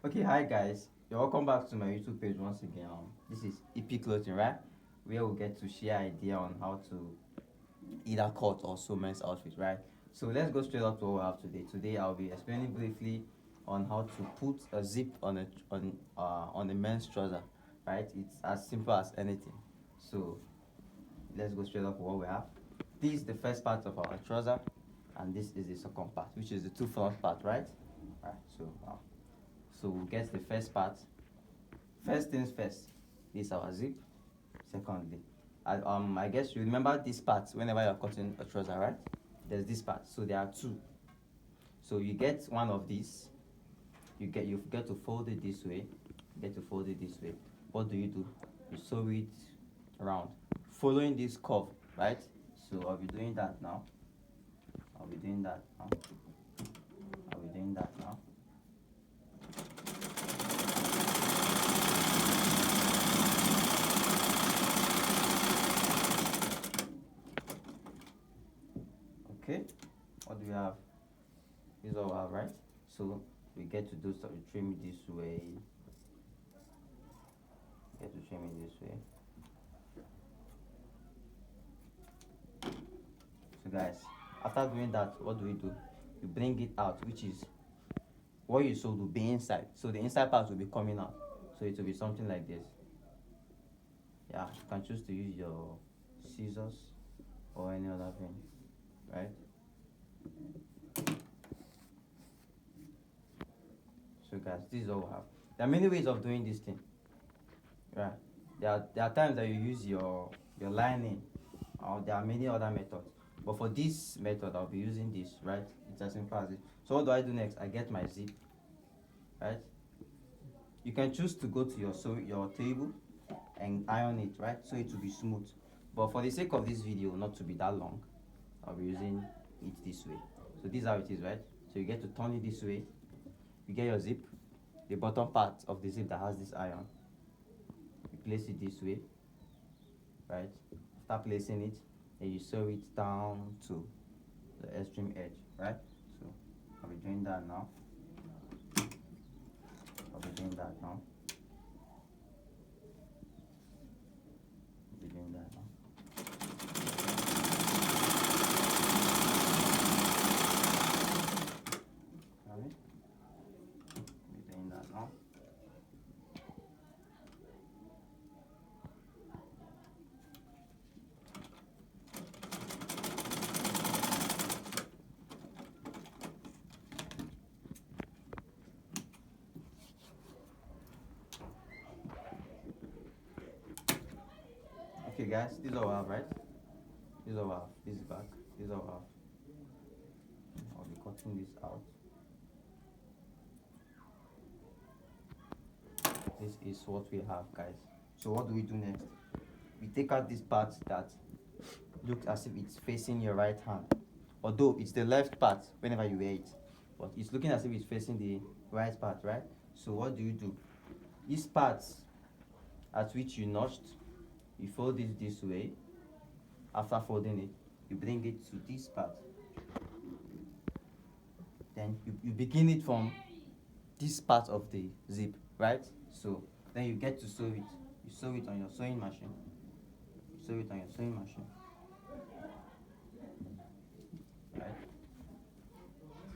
Okay, hi guys. You're welcome back to my YouTube page once again. This is EP Clothing, right? Where we get to share idea on how to either cut or sew men's outfit, right? So let's go straight up to what we have today. Today I'll be explaining briefly on how to put a zip on a men's trouser, right? It's as simple as anything. So let's go straight up to what we have. This is the first part of our trouser, and this is the second part, which is the two front part, right? Right. So we'll get the first part. First things first, this is our zip. Secondly, I guess you remember this part whenever you're cutting a trouser, right? There's this part. So there are two. So you get one of these. You get to fold it this way. You get to fold it this way. What do? You sew it around, following this curve, right? So I'll be doing that now. I'll be doing that now. I'll be doing that now. Okay, what do we have? This is all we have, right? So we get to do some trim it this way. Get to trim it this way. So guys, after doing that, what do? You bring it out, which is what you sewed will be inside. So the inside part will be coming out. So it will be something like this. Yeah, you can choose to use your scissors or any other thing, right? So guys, this is all we have. There are many ways of doing this thing. Yeah. There are times that you use your lining, or there are many other methods. But for this method, I'll be using this, right? It's as simple as it. So what do I do next? I get my zip, right? You can choose to go to your table and iron it, right? So it will be smooth. But for the sake of this video not to be that long, I'll be using it this way. So this is how it is, right? So you get to turn it this way. You get your zip, the bottom part of the zip that has this iron. You place it this way, right? After placing it, then you sew it down to the extreme edge, right? So I'll be doing that now. I'll be doing that now. I'll be doing that now. Alright? I'll be doing that now. Okay guys, this is all I have, right? This is all I have. This is back. This is all I have. I'll be cutting this out. This is what we have, guys. So what do we do next? We take out this part that looks as if it's facing your right hand, although it's the left part whenever you wear it, but it's looking as if it's facing the right part, right? So what do? These parts at which you notched, you fold it this way. After folding it, you bring it to this part. Then you begin it from this part of the zip, right? So then you get to sew it. You sew it on your sewing machine. You sew it on your sewing machine. Right?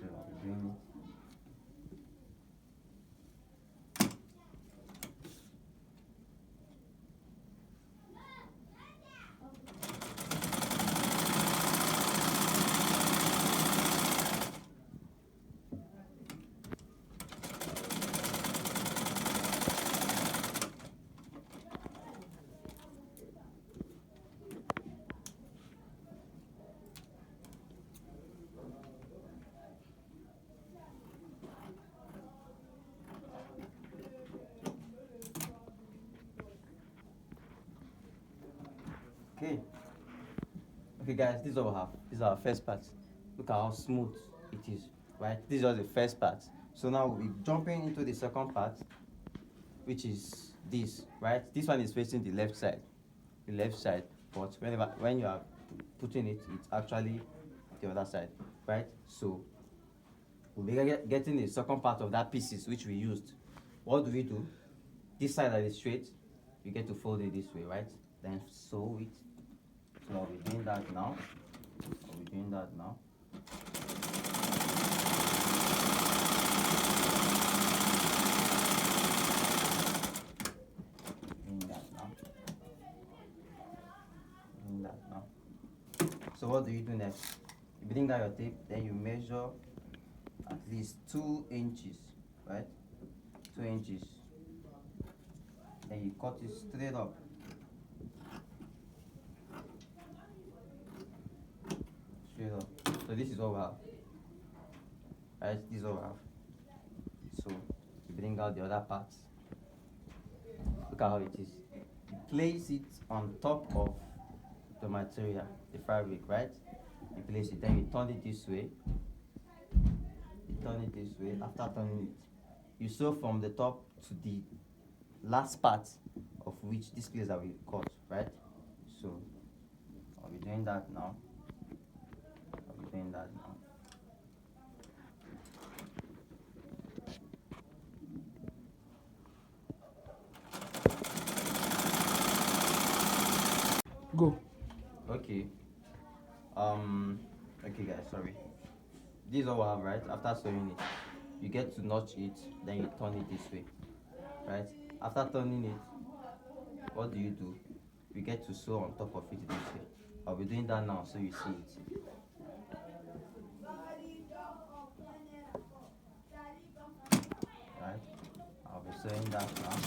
So I'll be doing it. Okay. Okay guys, this is what we have. This is our first part. Look at how smooth it is, right? This is just the first part. So now we're jumping into the second part, which is this, right? This one is facing the left side. The left side. But when you are putting it, it's actually the other side, right? So we'll be getting the second part of that pieces which we used what do we do? This side that is straight, you get to fold it this way, right? Then sew it. So I'll be doing that now. Doing that now. So what do you do next? You bring down your tape, then you measure at least 2 inches, right? 2 inches. Then you cut it straight up. Straight up. So this is what we have. Right? This is what we have. So you bring out the other parts. Look at how it is. You place it on top of the material, the fabric, right? You place it, then you turn it this way. You turn it this way. After turning it, you sew from the top to the last part of which this place that we cut, right? So I'll be doing that now. Go. Okay. Okay, guys. Sorry. This is all I have, right? After sewing it, you get to notch it, then you turn it this way, right? After turning it, what do? You get to sew on top of it this way. I'll be doing that now, so you see it. Right? I'll be sewing that now.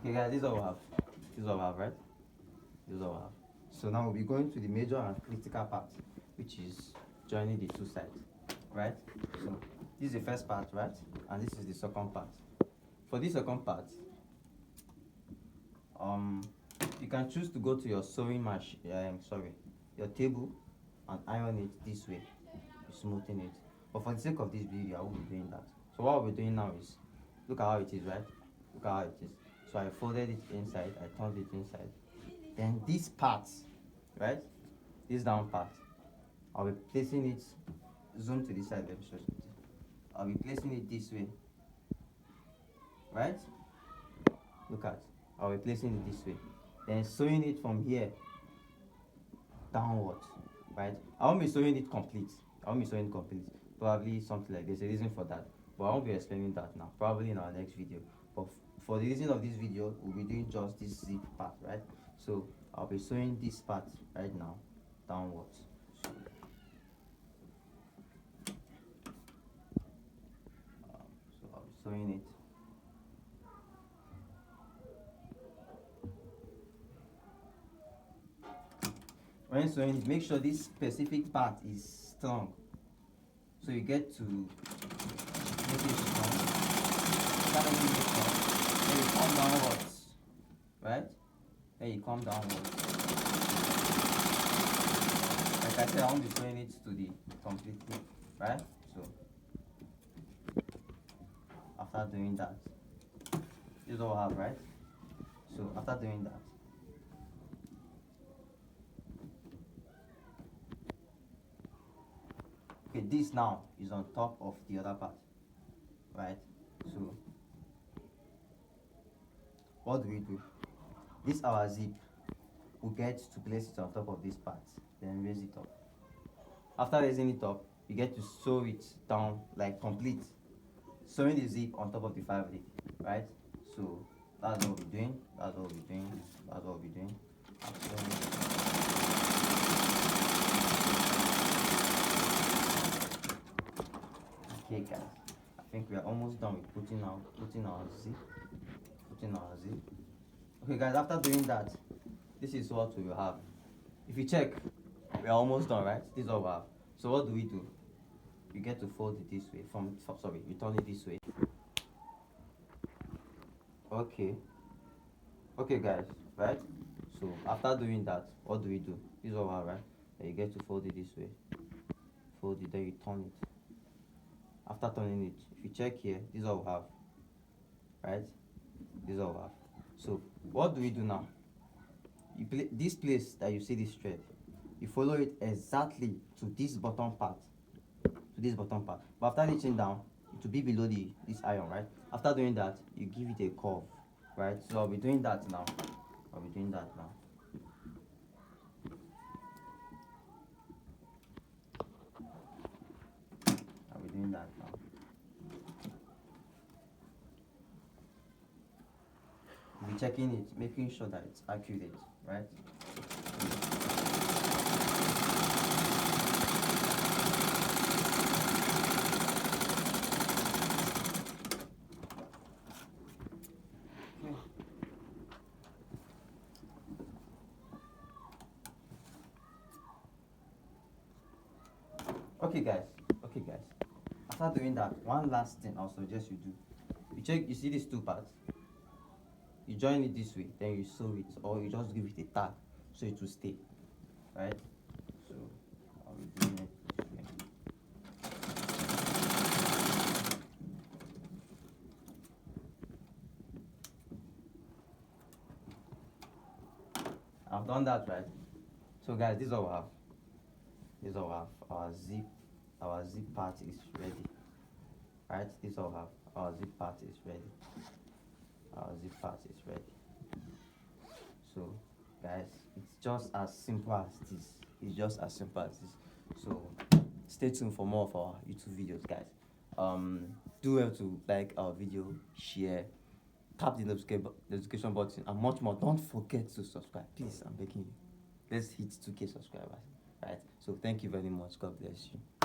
Okay, guys, this is all we have. This is all we have, right? This is all we have. So now we'll be going to the major and critical part, which is joining the two sides, right? So this is the first part, right? And this is the second part. For this second part, you can choose to go to your sewing machine, your table, and iron it this way, smoothing it. But for the sake of this video, I won't be doing that. So what we're doing now is, look at how it is, right? Look at how it is. So I folded it inside, I turned it inside. Then this part, right? This down part, I'll be placing it, zoom to this side, let me show you. I'll be placing it this way, right? Look at, I'll be placing it this way. Then sewing it from here downwards, right? I won't be sewing it complete. Probably something like this. There's a reason for that, but I won't be explaining that now. Probably in our next video. But for the reason of this video, we'll be doing just this zip part, right? So I'll be sewing this part right now downwards. So I'll be sewing it. When sewing it, make sure this specific part is strong. So you get to make it strong. Start making it strong. Then you come downwards, right? Then you come downwards. Like I said, I won't be sewing it to the complete thing, right? So after doing that, this is all I have, right? So after doing that, okay, this now is on top of the other part, right? So what do? This our zip, we get to place it on top of this part, then raise it up. After raising it up, you get to sew it down like complete, sewing the zip on top of the fabric, right? So that's what we're doing. Okay, guys, I think we are almost done with putting our zip. Okay, guys, after doing that, this is what we will have. If you check, we are almost done, right? This is all we have. So what do? You get to fold it this way. You turn it this way. Okay, guys, right? So after doing that, what do? This is all we have, right? Then you get to fold it this way. Fold it, then you turn it. After turning it, if you check here, this is all we have, right? This is all we have. So what do we do now? This place that you see this thread, you follow it exactly to this bottom part, but after reaching down, it will be below this iron, right? After doing that, you give it a curve, right? So I'll be doing that now. I'll be doing that now. I'll be doing that now. We'll be checking it, making sure that it's accurate, right? Okay guys, okay guys. After doing that, one last thing I'll suggest you do. You check, you see these two parts? You join it this way, then you sew it, or you just give it a tag so it will stay, right? So I'll be doing it this way. I've done that, right? So guys, this is all we have. This is all we have. Our zip part is ready, right? This is all we have. Our zip part is ready. Our zip part is ready. So guys, it's just as simple as this. It's just as simple as this. So stay tuned for more of our YouTube videos, guys. Do well to like our video, share, tap the notification button, and much more. Don't forget to subscribe, please. I'm begging you. Let's hit 2K subscribers, right? So thank you very much. God bless you.